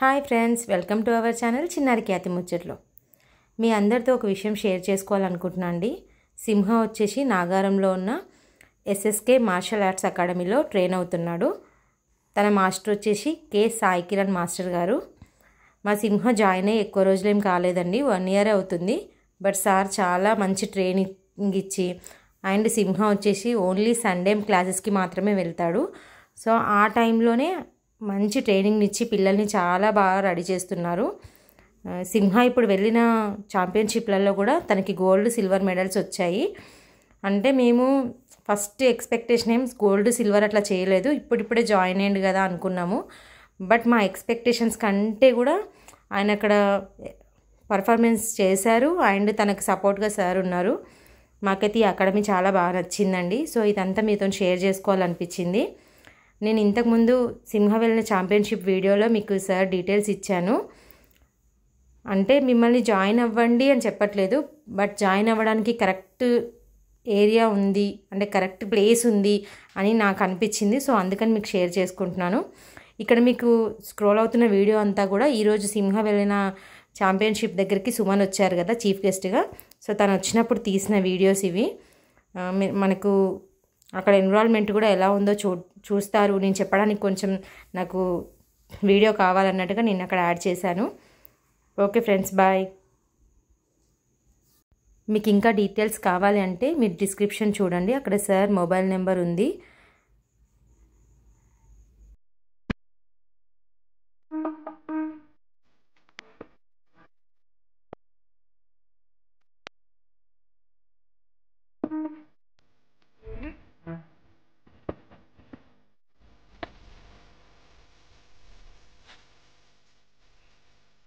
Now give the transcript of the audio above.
Hi friends, welcome to our channel చిన్నారి ఖ్యాతి ముచ్చట్లో. మీ అందరితో ఒక విషయం షేర్ చేసుకోవాలనుకుంటున్నా అండి. సింహ వచ్చేసి నాగారంలో ఉన్న ఎస్ఎస్కే మార్షల్ ఆర్ట్స్ అకాడమీలో ట్రైన్ అవుతున్నాడు. తన మాస్టర్ వచ్చేసి కే సాయి కిరణ్ మాస్టర్ గారు. మా సింహ జాయిన్ అయ్యి ఎక్కువ రోజులేం కాలేదండి, 1 year అవుతుంది. బట్ సార్ చాలా మంచి ట్రైనింగ్ ఇచ్చి, అండ్ సింహ వచ్చేసి ఓన్లీ సండే క్లాసెస్కి మాత్రమే వెళ్తాడు. సో ఆ టైంలోనే మంచి ట్రైనింగ్ ఇచ్చి పిల్లల్ని చాలా బాగా రెడీ చేస్తున్నారు. సింహ ఇప్పుడు వెళ్ళిన ఛాంపియన్షిప్లలో కూడా తనకి గోల్డ్ సిల్వర్ మెడల్స్ వచ్చాయి. అంటే మేము ఫస్ట్ ఎక్స్పెక్టేషన్ ఏం గోల్డ్ సిల్వర్ అట్లా చేయలేదు, ఇప్పుడిప్పుడే జాయిన్ అయ్యింది కదా అనుకున్నాము. బట్ మా ఎక్స్పెక్టేషన్స్ కంటే కూడా ఆయన అక్కడ పర్ఫార్మెన్స్ చేశారు, అండ్ తనకు సపోర్ట్గా సార్ ఉన్నారు. మాకైతే ఈ అకాడమీ చాలా బాగా నచ్చిందండి. సో ఇదంతా మీతో షేర్ చేసుకోవాలనిపించింది. నేను ఇంతకుముందు సింహ వెళ్ళిన ఛాంపియన్షిప్ వీడియోలో మీకు సార్ డీటెయిల్స్ ఇచ్చాను. అంటే మిమ్మల్ని జాయిన్ అవ్వండి అని చెప్పట్లేదు, బట్ జాయిన్ అవ్వడానికి కరెక్ట్ ఏరియా ఉంది, అంటే కరెక్ట్ ప్లేస్ ఉంది అని నాకు అనిపించింది. సో అందుకని మీకు షేర్ చేసుకుంటున్నాను. ఇక్కడ మీకు స్క్రోల్ అవుతున్న వీడియో అంతా కూడా ఈరోజు సింహ వెళ్ళిన ఛాంపియన్షిప్ దగ్గరికి సుమన్ వచ్చారు కదా చీఫ్ గెస్ట్గా. సో తను వచ్చినప్పుడు తీసిన వీడియోస్ ఇవి. మనకు అక్కడ ఎన్విరాన్మెంట్ కూడా ఎలా ఉందో చూస్తారు. నేను చెప్పడానికి కొంచెం నాకు వీడియో కావాలన్నట్టుగా నేను అక్కడ యాడ్ చేశాను. Okay friends, bye. మీకు ఇంకా డీటెయిల్స్ కావాలి అంటే మీరు డిస్క్రిప్షన్ చూడండి, అక్కడ సార్ మొబైల్ నెంబర్ ఉంది.